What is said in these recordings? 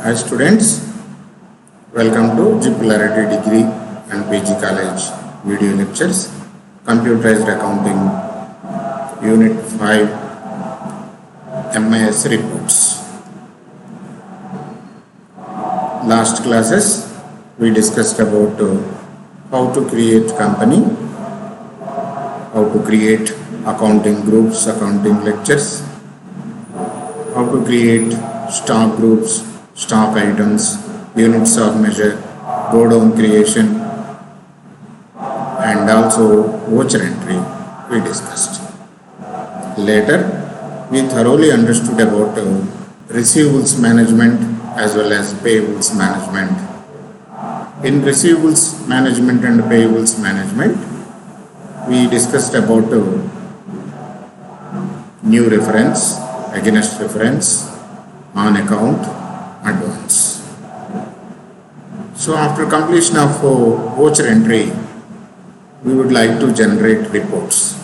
Hi students, welcome to Jupillarity Degree and PG College video lectures, Computerized Accounting, Unit 5, MIS Reports. Last classes, we discussed about how to create company, how to create accounting groups, accounting lectures, how to create stock groups, stock items, units of measure, go down creation, and also voucher entry we discussed. Later, we thoroughly understood about receivables management as well as payables management. In receivables management and payables management, we discussed about new reference, against reference, on account, advance. So after completion of voucher entry, we would like to generate reports.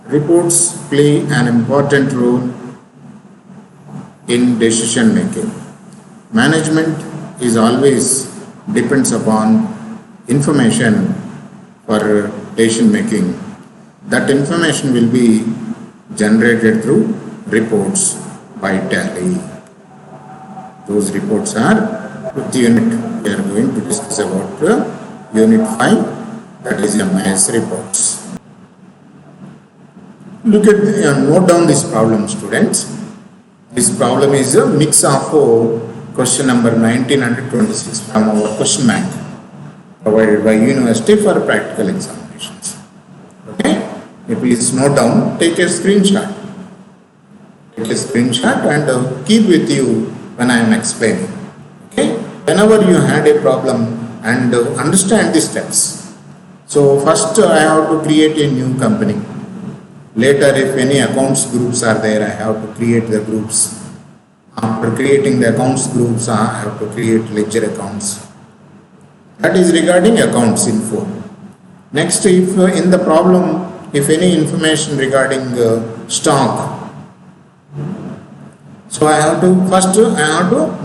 Reports play an important role in decision making. Management is always depends upon information for decision making. That information will be generated through reports by Tally. Those reports are with the unit. We are going to discuss about Unit 5, that is MIS reports. Look at note down this problem, students. This problem is a mix of question number 19 and 26 from our question bank provided by university for practical examinations. Okay, please note down, take a screenshot. Take a screenshot and keep with you when I am explaining. Okay, whenever you had a problem and understand the steps. So first I have to create a new company. Later, if any accounts groups are there, I have to create the groups. After creating the accounts groups, I have to create ledger accounts. That is regarding accounts info. Next, if in the problem, if any information regarding stock, so I have to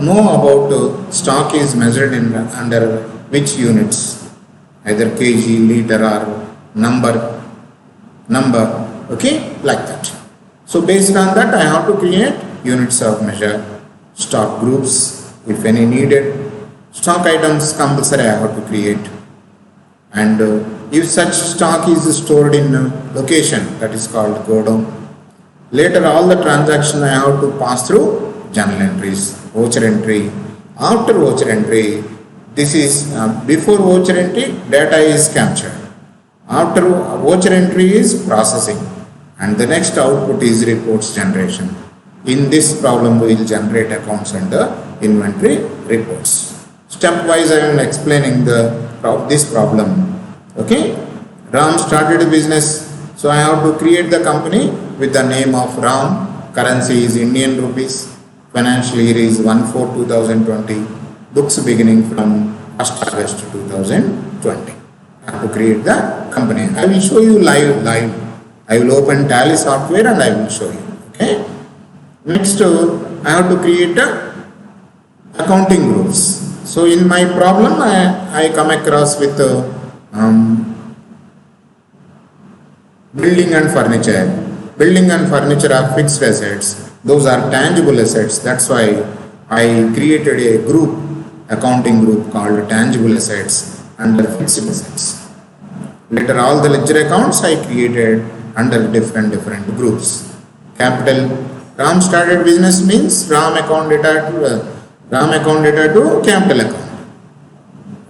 know about stock is measured in under which units, either kg, liter or number, okay, like that. So based on that, I have to create units of measure, stock groups, if any needed, stock items compulsory I have to create, and if such stock is stored in a location, that is called go down. Later, all the transaction I have to pass through journal entries, voucher entry. After voucher entry, this is before voucher entry, data is captured. After voucher entry is processing, and the next output is reports generation. In this problem, we will generate accounts under inventory reports. Stepwise, I am explaining this problem. Okay, Ram started a business, so I have to create the company with the name of Ram. Currency is Indian rupees. Financial year is 1/4/2020. Books beginning from 1st August 2020. I have to create the company. I will show you live. I will open Tally software and I will show you. Okay. Next, I have to create accounting groups. So in my problem, I come across with building and furniture. Building and furniture are fixed assets. Those are tangible assets. That's why I created a group, accounting group called tangible assets under fixed assets. Later, all the ledger accounts I created under different groups. Capital, Ram started business means Ram account data to capital account.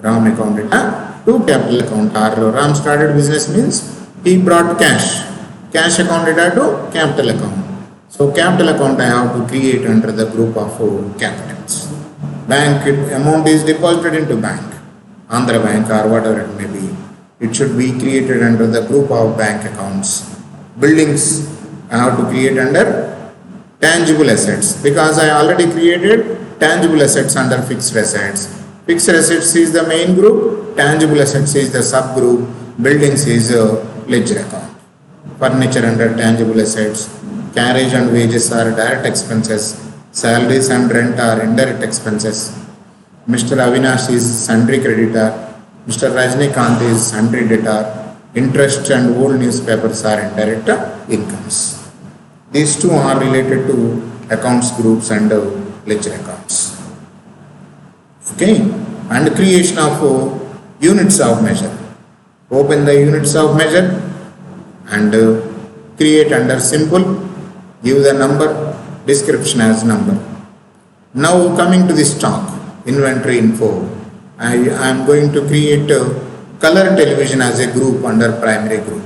Ram account data to capital account, or Ram started business means he brought cash account data to capital account. So capital account I have to create under the group of capitals. Bank amount is deposited into bank, Andhra Bank or whatever it may be. It should be created under the group of bank accounts. Buildings I have to create under tangible assets, because I already created tangible assets under fixed assets. Fixed assets is the main group, tangible assets is the subgroup, buildings is a ledger account. Furniture under tangible assets, carriage and wages are direct expenses, Salaries and rent are indirect expenses. Mr. Avinash is sundry creditor. Mr. Rajnikant is sundry debtor. Interest and old newspapers are indirect incomes. These two are related to accounts groups and ledger accounts. Okay, and creation of units of measure. Open the units of measure and create under simple, give the number, description as number. Now coming to the stock, inventory info, I am going to create color television as a group under primary group.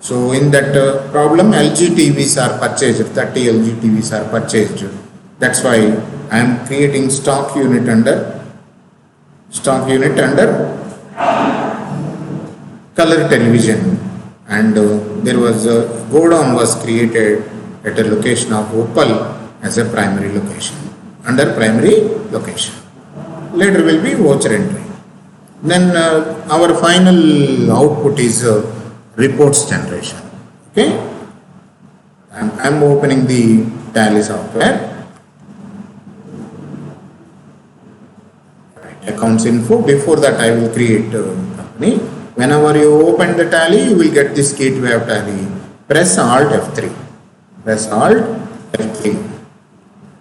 So in that problem, LG TVs are purchased, 30 LG TVs are purchased. That's why I am creating stock unit under color television, and there was a godown was created at a location of Opal as a primary location, under primary location. Later will be voucher entry. Then our final output is reports generation. Okay, I'm opening the Tally software. Accounts info. Before that, I will create company. Whenever you open the Tally, you will get this gateway of Tally. Press Alt F3. Press Alt F3.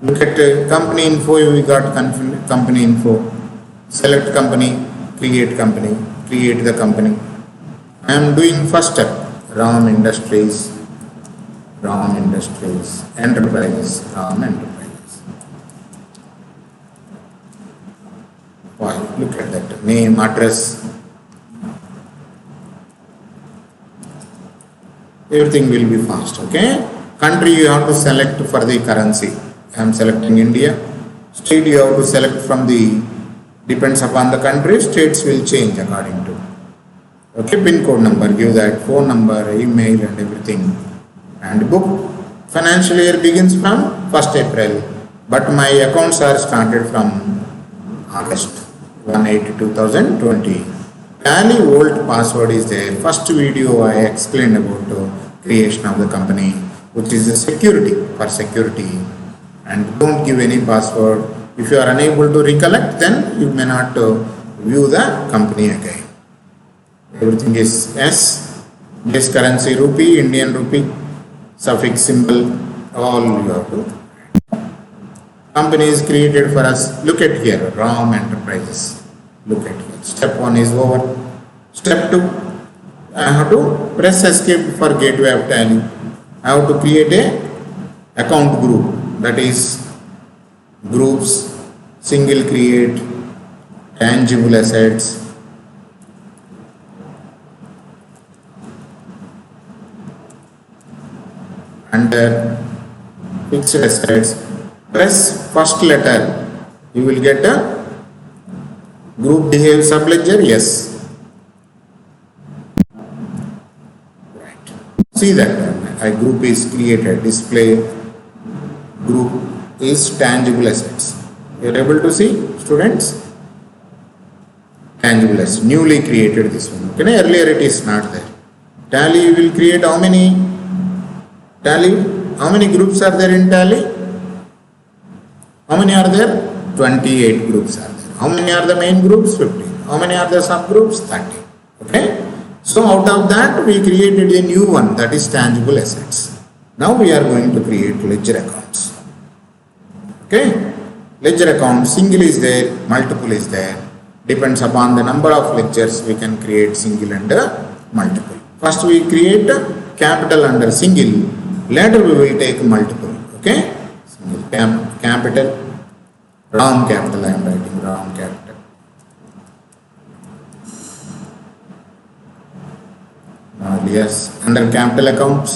Look at company info. We got company info. Select company. Create company. Create the company. I am doing first step. RAM Industries. Enterprises. RAM Enterprises. Wow, look at that. Name, address. Everything will be fast. Okay. Country you have to select for the currency. I am selecting India. State you have to select from the, depends upon the country, states will change according to. Okay, PIN code number, give that, phone number, email and everything. And book. Financial year begins from 1st April. But my accounts are started from August 1/8/2020. Tally old password is there. First video I explained about creation of the company, which is a security, for security. And don't give any password. If you are unable to recollect, then you may not view the company again. Everything is S, base currency rupee, Indian rupee, suffix symbol, all you have to. Company is created for us. Look at here, RAM Enterprises. Look at here. Step 1 is over. Step 2, I have to press escape for gateway of Tally. I have to create a account group, that is groups, single create, tangible assets, under fixed assets. Press first letter, you will get a group behave subledger, yes. Right. See that a group is created, display group is tangible assets. You are able to see, students? Tangible assets, newly created this one. Okay, earlier it is not there. Tally will create how many? Tally, how many groups are there in Tally? How many are there? 28 groups are there. How many are the main groups? 15. How many are the subgroups? 30. Okay. So out of that we created a new one, that is tangible assets. Now we are going to create ledger accounts. Okay. Ledger account, single is there, multiple is there. Depends upon the number of ledgers we can create single and multiple. First we create capital under single. Later we will take multiple. Okay. Single capital. RAM capital, I am writing RAM capital. Yes, under capital accounts,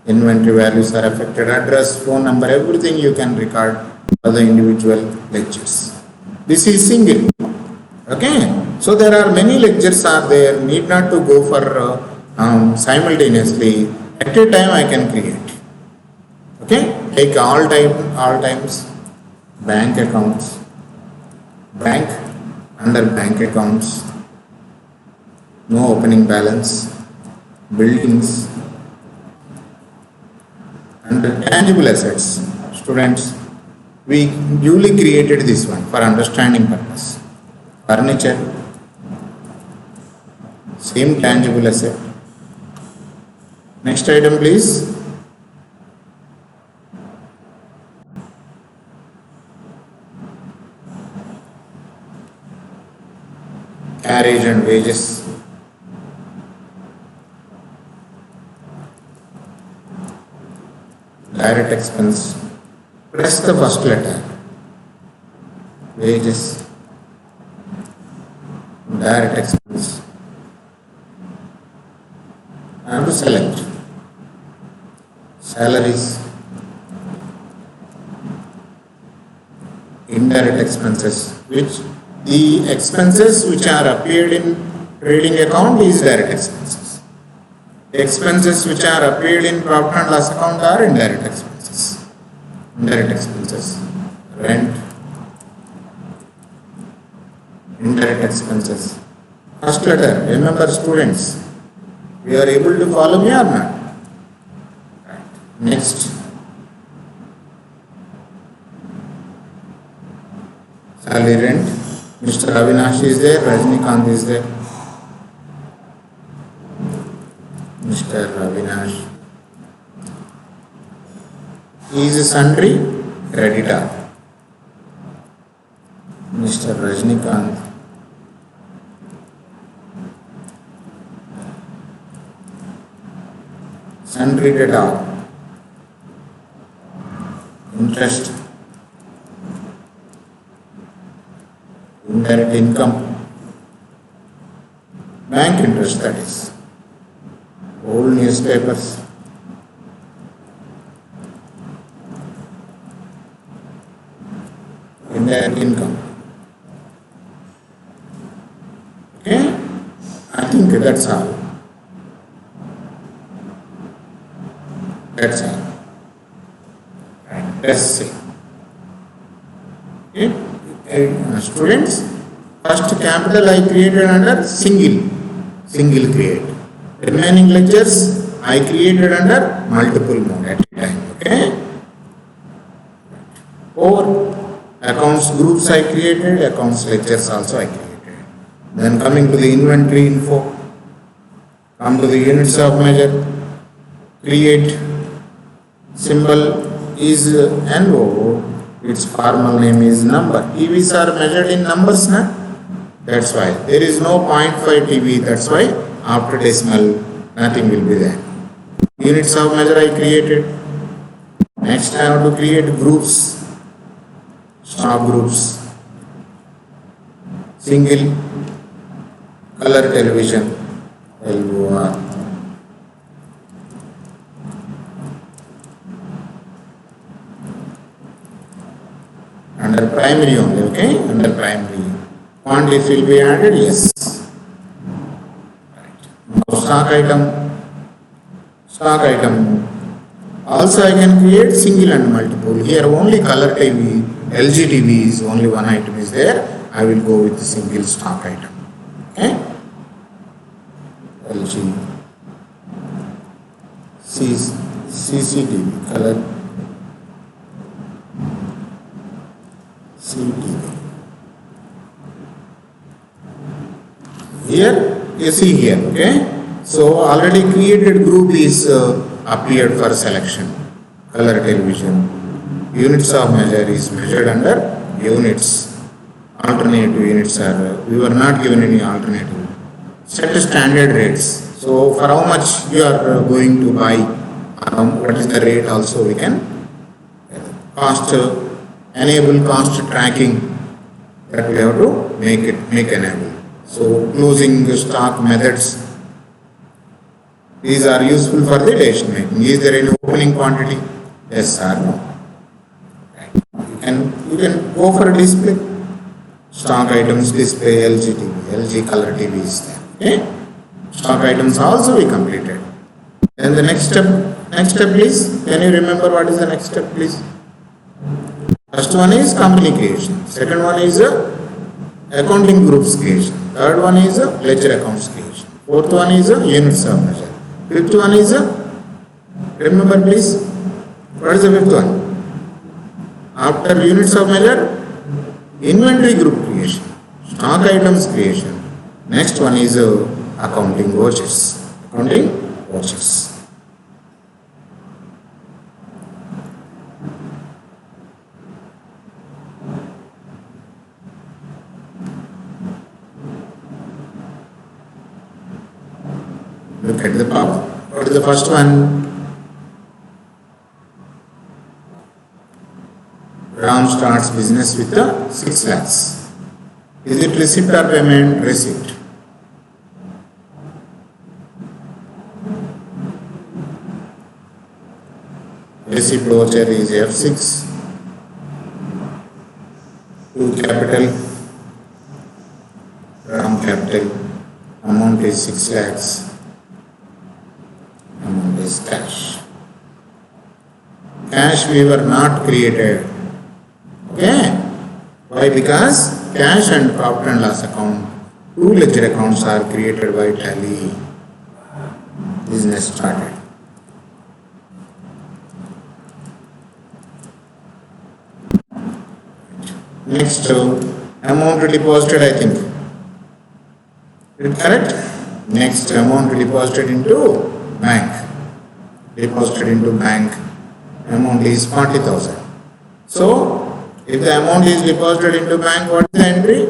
inventory values are affected, address, phone number, everything you can record for the individual ledgers. This is single. Okay, so there are many ledgers are there, need not to go for simultaneously. At a time I can create. Okay, take all times. Bank accounts, bank, under bank accounts, no opening balance, buildings, under tangible assets. Students, we duly created this one for understanding purpose. Furniture, same tangible asset. Next item please. Carriage and wages. Direct expense. Press the first letter. Wages. Direct expense. And to select. Salaries. Indirect expenses, which the expenses which are appeared in trading account is direct expenses. The expenses which are appeared in profit and loss account are indirect expenses. Indirect expenses. Rent. Indirect expenses. First letter, remember students, we are able to follow me or not? Right. Next. Salary rent. Mr. Avinash is there, Rajnikant is there. Mr. Avinash is a sundry creditor. Mr. Rajnikant sundry debtor. Interest. Indirect income, bank interest, that is, old newspapers, indirect income. Okay, I think that's all. That's all. Right. Let's see. Okay. Students, first capital I created under single create. Remaining lectures I created under multiple mode at a time. Okay. Or accounts groups I created, accounts lectures also I created. Then coming to the inventory info, come to the units of measure, create, symbol is NO. Its formal name is number. TVs are measured in numbers, na? That's why. There is no 0.5 TV. That's why after decimal, nothing will be there. Units of measure I created. Next I have to create groups. Stock groups. Single color television. LOR. Under primary only, okay? Under primary. Quantities will be added, yes. Right. Now stock item. Stock item. Also I can create single and multiple. Here only color TV, LG TV is only one item is there. I will go with the single stock item. Okay? LG. CCTV, color CTV. Here, you see here, okay? So already created group is appeared for selection. Color television. Units of measure is measured under units. Alternative units are, we were not given any alternative. Set standard rates. So for how much you are going to buy, what is the rate also we can. Cost, enable cost tracking, that we have to make enable. So closing stock methods, these are useful for the decision making. Is there any opening quantity? Yes or no? Right. You can go for display. Stock items display LG TV, LG color TV is there. Okay? Stock items also we completed. Then the next step please. Can you remember what is the next step please? First one is company creation. Second one is accounting groups creation. Third one is ledger accounts creation. Fourth one is units of measure. Fifth one is remember please. What is the fifth one? After units of measure, inventory group creation, stock items creation. Next one is accounting vouchers. Accounting vouchers. Look at the power. What is the first one? Ram starts business with 6 lakhs. Is it receipt or payment? Receipt. Receipt voucher is F6. To capital. Ram capital. Amount is 6 lakhs. Amount is cash. Cash we were not created. Okay? Why? Because cash and profit and loss account, 2 ledger accounts are created by Tally. Business started. Next, amount deposited, I think. Is it correct? Next, amount deposited into bank. Deposited into bank. Amount is 40,000. So, if the amount is deposited into bank, what is the entry?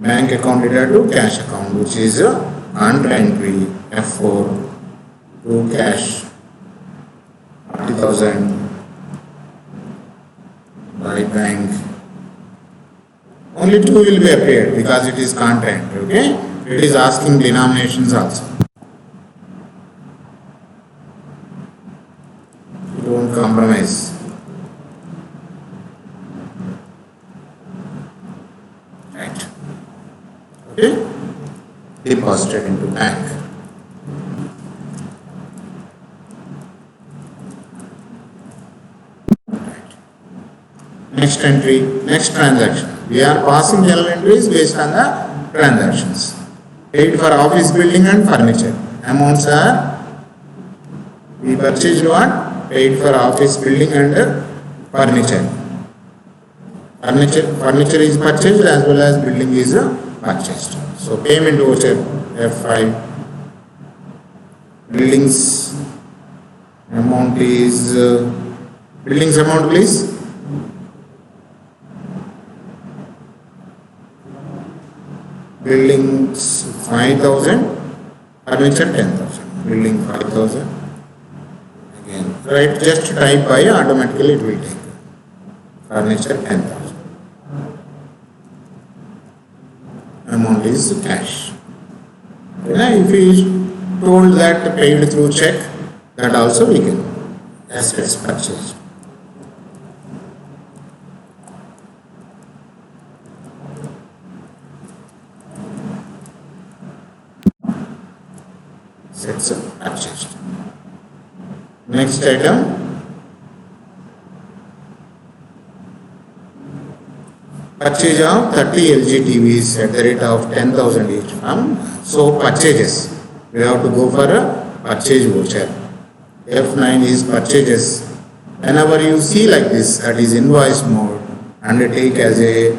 Bank account data to cash account, which is under entry F4 to cash 40,000 by bank. Only 2 will be appeared because it is content. Okay, it is asking denominations also. Don't compromise. Right. Okay. Deposited into bank. Next entry, next transaction. We are passing journal entries based on the transactions. Paid for office building and furniture. Amounts are, we purchased what? Paid for office building and furniture. Furniture is purchased as well as building is purchased. So payment voucher F5. Buildings amount is buildings amount please. Buildings 5,000, furniture 10,000. Building 5,000. Again, right? Just type by automatically it will take. Furniture 10,000. Amount is cash. If he is told that paid through check, that also we can. Assets purchased. Assets purchased. Next item. Purchase of 30 LG TVs at the rate of 10,000 each from. So purchases. We have to go for a purchase voucher. F9 is purchases. Whenever you see like this, that is invoice mode, and take as a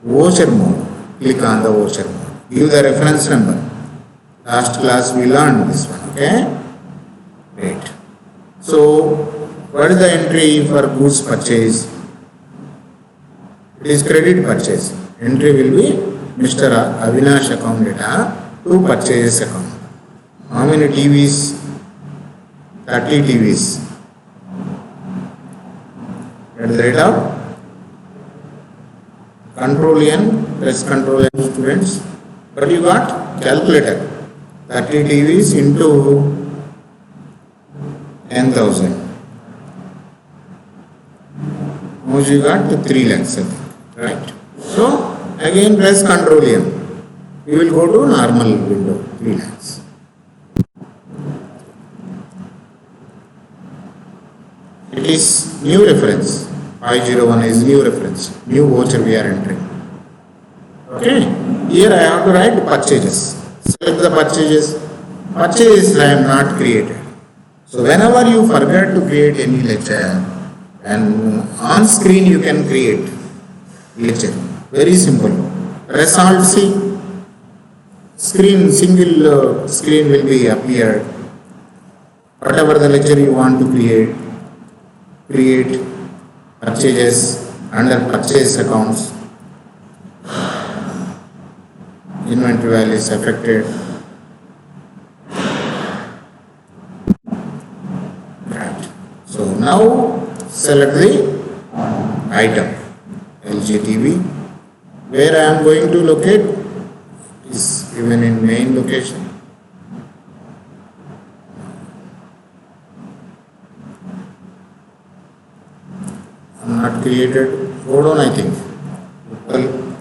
voucher mode. Click on the voucher mode. Give the reference number. Last class we learned this one. Okay. Great. So what is the entry for goods purchase? It is credit purchase. Entry will be Mr. Avinash account data to purchase account. How many TVs? 30 TVs. At the rate of Control N, press Control N students. But you got calculator. 30 TVs into 10,000. How much you got? 3 lakhs. Right. So again press Control M. You will go to normal window. 3 lakhs. It is new reference. 501 is new reference. New voucher we are entering. Okay. Here I have to write purchases. Select the purchases. Purchases I am not created. So whenever you forget to create any ledger, and on screen you can create lecture. Very simple. Press Alt C, screen, single screen will be appeared. Whatever the lecture you want to create purchases under purchase accounts, inventory value is affected. Right. So now select the item LG TV. Where I am going to locate is given in main location. Not created. Hold on, I think. Well,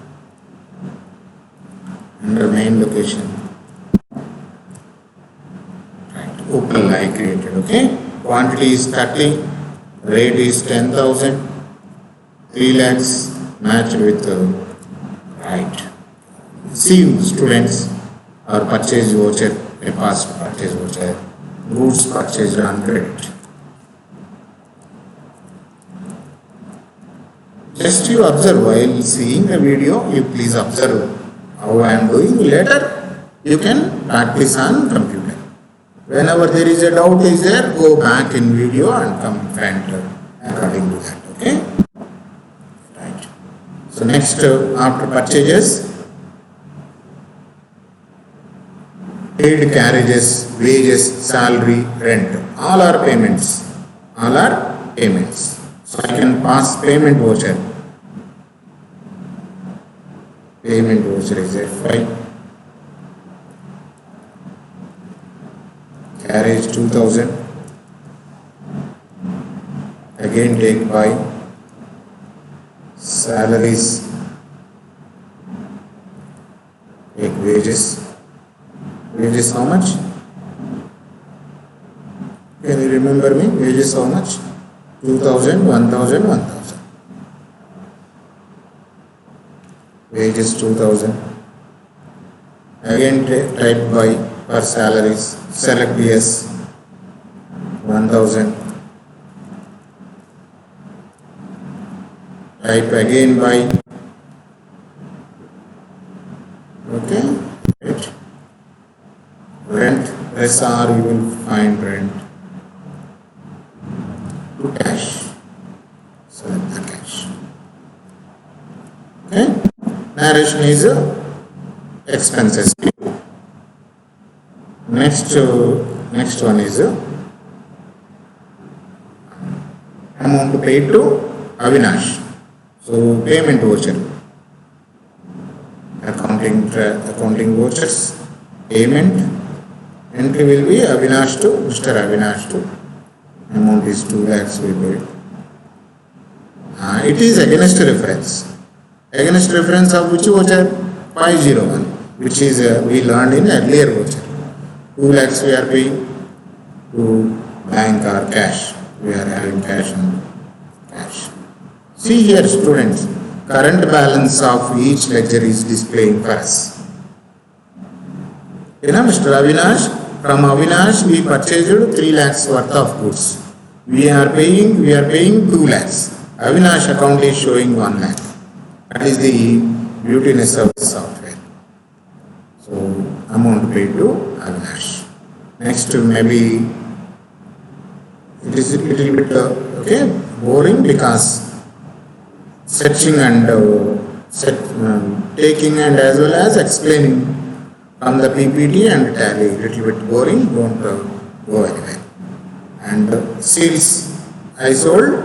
under main location. Right. Opal I created. Okay. Quantity is 30. Rate is 10,000. 3 lakhs match with right. See students or purchase voucher, a past purchase voucher, goods purchased on credit. Just you observe while seeing the video, you please observe how I am doing. Later, you can practice on computer. Whenever there is a doubt is there, go back in video and come and according to that. Okay. Right. So next, after purchases, paid carriages, wages, salary, rent, all are payments. All are payments. So I can pass payment voucher. Payment voucher is F5. Carriage 2000. Again take by salaries. Take wages. Wages how much? Can you remember me? Wages how much? 2000, 1000, 1000. Wages 2000. Again type by per salaries. Select yes. 1000. Type again by. Okay. Right. Rent. SR you will find rent. To cash. Select the cash. Okay. Narration is expenses. Next one is amount paid to Avinash. So payment voucher. Accounting vouchers. Payment. Entry will be Avinash to Mr. Avinash to. Amount is 2 lakhs we paid. It is against reference. Against reference of which voucher? 501, which is we learned in earlier voucher. 2 lakhs we are paying to bank or cash. We are having cash and cash. See here students, current balance of each ledger is displaying for us. You know Mr. Avinash, from Avinash we purchased 3 lakhs worth of goods. We are paying 2 lakhs. Avinash account is showing 1 lakh. That is the beautiness of the software. So amount paid to Avinash. Next maybe it is a little bit boring because searching and taking and as well as explaining from the PPT and tally. Little bit boring. Don't go anywhere. And sales I sold.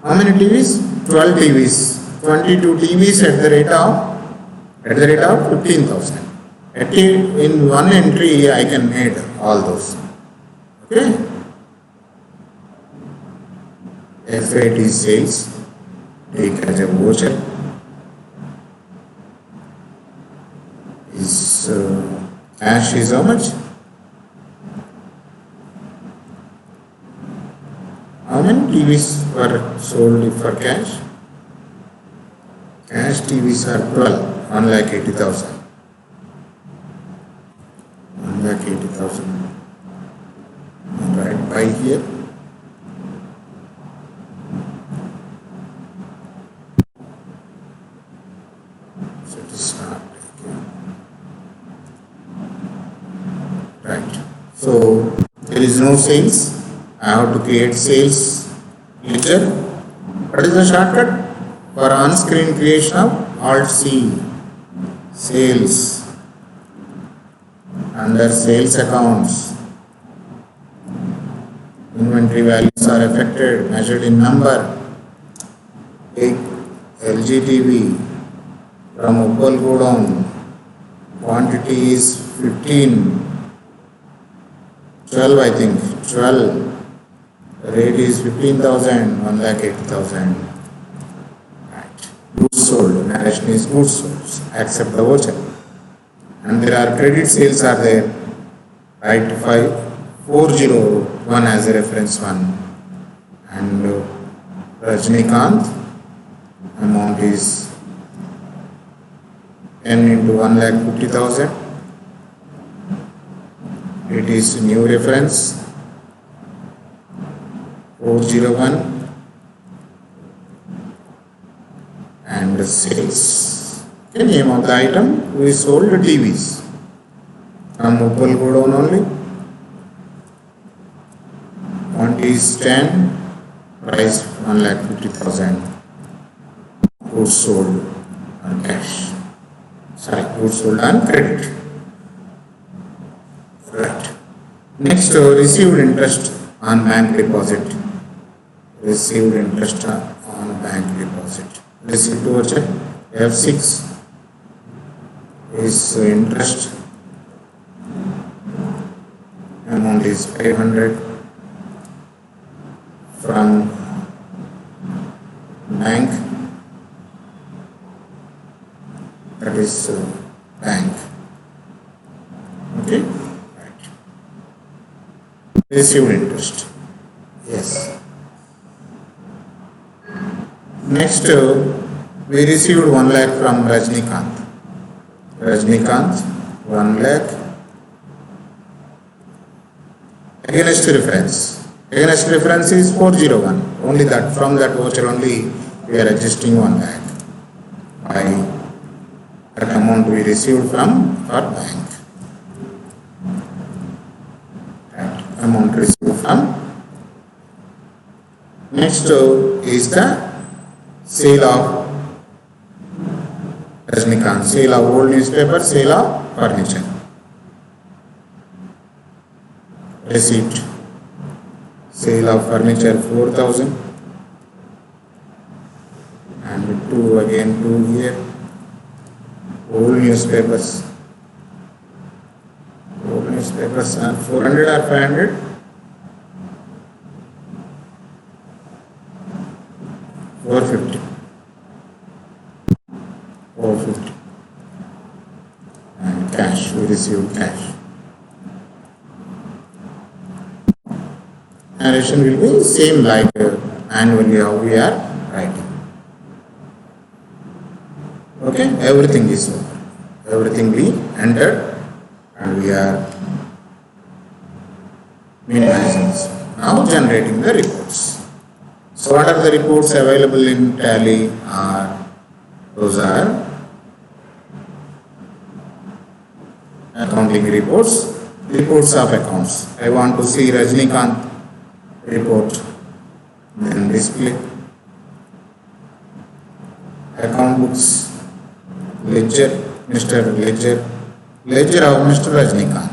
How many TVs? 12 TVs. 22 TVs at the rate of 15,000. In one entry I can make all those. Okay. F8 is sales. Take as a voucher. Is cash is how much? How many TVs were sold for cash? Cash TVs are 12, 1,80,000. 1,80,000. Right, buy here. So there is no sales. I have to create sales ledger. What is the shortcut for on-screen creation of Alt C? Sales. Under sales accounts, inventory values are affected, measured in number. Take LGTV from Uppal Godown. Quantity is 15, 12 I think, 12. Rate is 15,000, 1,80,000. Right. Goods sold, narration is goods sold. Accept the voucher. And there are credit sales are there. Write 5401 as a reference one. And Rajnikant amount is 10 into 1,50,000. It is new reference 401 and sales. The name of the item, we sold TVs from Uppal Godown only. Quantity is 10, price 1,50,000. Goods sold on cash. Sorry, goods sold on credit. Right. Next, received interest on bank deposit. Received interest on bank deposit. Receipt voucher F6 is interest. Amount is 500 from bank. That is bank. Okay. Right. Received interest. Yes. Next, we received 1 lakh from Rajnikant. Rajnikant, 1 lakh. Against reference. Against reference is 401. Only that, from that voucher only we are adjusting 1 lakh. By that amount we received from our bank. That amount received from. Next is the sale of Rajnikant, sale of old newspaper, sale of furniture. Receipt, sale of furniture 4,000 and 2 again 2 here. Old newspapers are 400 or 500. 450. 450. And cash, we received cash. Narration will be same like annually how we are writing. Okay, everything is over. Everything we entered and we are minimizing this. Now generating the reports. So what are the reports available in Tally? Those are accounting reports, reports of accounts. I want to see Rajnikant report, then display, account books, ledger, Mr. Ledger, ledger of Mr. Rajnikant.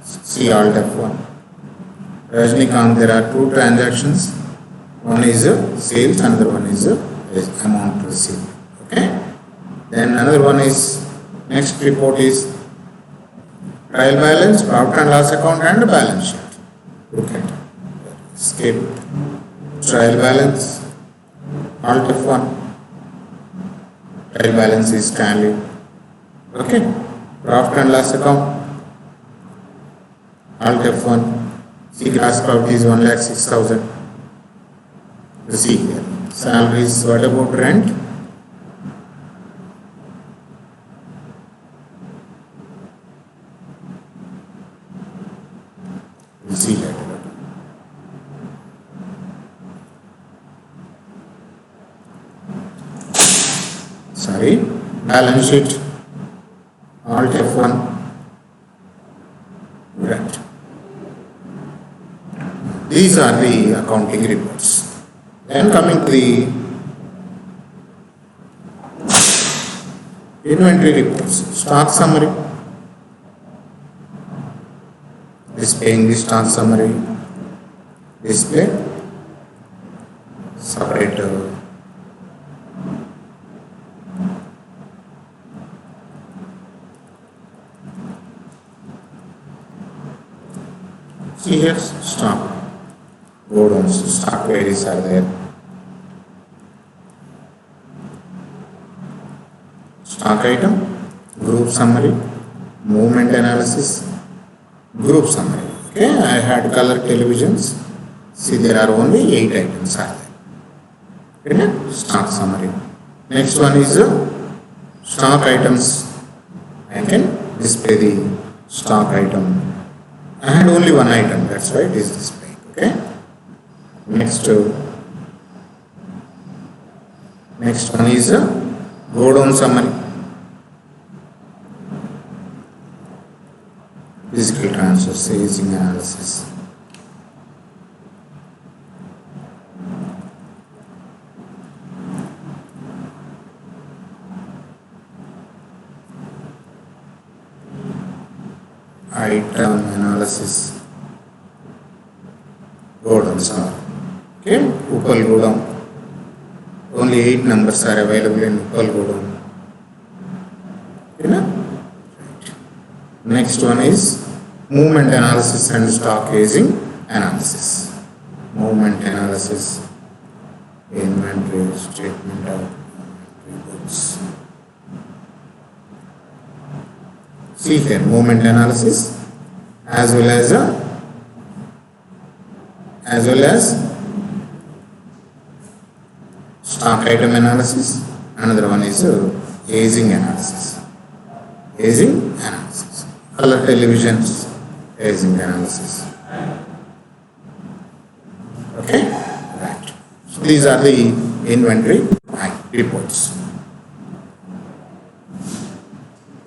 See Alt F1. Rajnikant, there are 2 transactions. One is sales, another one is amount received. Okay. Then another one is, next report is trial balance, profit and loss account and balance sheet. Look at it. Skip trial balance, Alt F1. Trial balance is Stanley. Okay. Profit and loss account, Alt F1. See gross profit is 1,06,000. See here. Salaries, what about rent? We'll see later. Sorry, balance sheet, Alt F1. Right. these are the accounting reports. Then coming to the inventory reports, stock summary, displaying the stock summary, display separate see here stock, go down, stock queries are there, stock item, group summary, movement analysis, group summary. Okay, I had color televisions. See, there are only 8 items are there. Okay, stock summary. Next one is stock items. I can display the stock item. I had only one item, that's why it is displayed. Okay. Next one is go down summary. Physical transfer, staging analysis. Item analysis. Go down summary. Okay, Upal go down. Only 8 numbers are available in Upal go down. Okay, next one is movement analysis and stock aging analysis. Movement analysis, inventory statement of inventory goods. See here, movement analysis as well as stock item analysis. Another one is aging analysis. Aging analysis. Color televisions, aging analysis. Okay, right. So these are the inventory reports.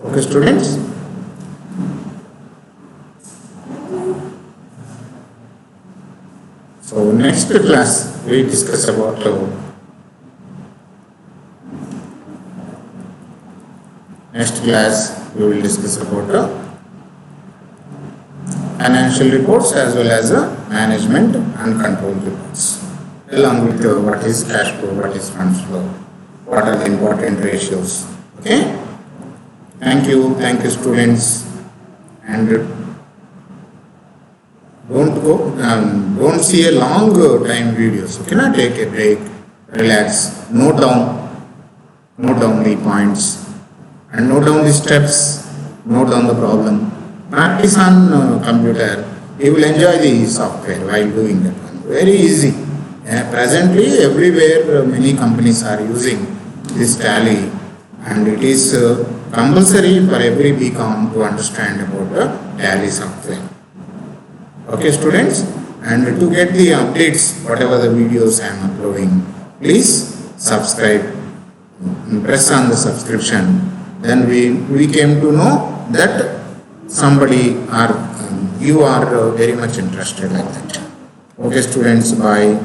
Okay, students. So next class we discuss about we will discuss about financial reports as well as management and control reports, along with what is cash flow, what is funds flow, what are the important ratios. Okay. Thank you students, and don't see a long time videos. Okay, now take a break, relax, note down the points, and note down the steps, note down the problem. Practice on computer. You will enjoy the software while doing that one. Very easy. Presently, everywhere many companies are using this Tally, and it is compulsory for every BCom to understand about the Tally software. Okay, students, and to get the updates, whatever the videos I am uploading, please subscribe, press on the subscription. Then we came to know that somebody or you are very much interested like that. Okay, students, bye.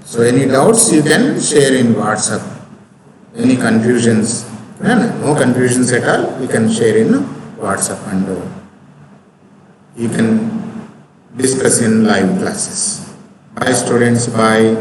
So any doubts you can share in WhatsApp. Any confusions? No confusions at all. You can share in WhatsApp and you can discuss in live classes. Bye students, bye.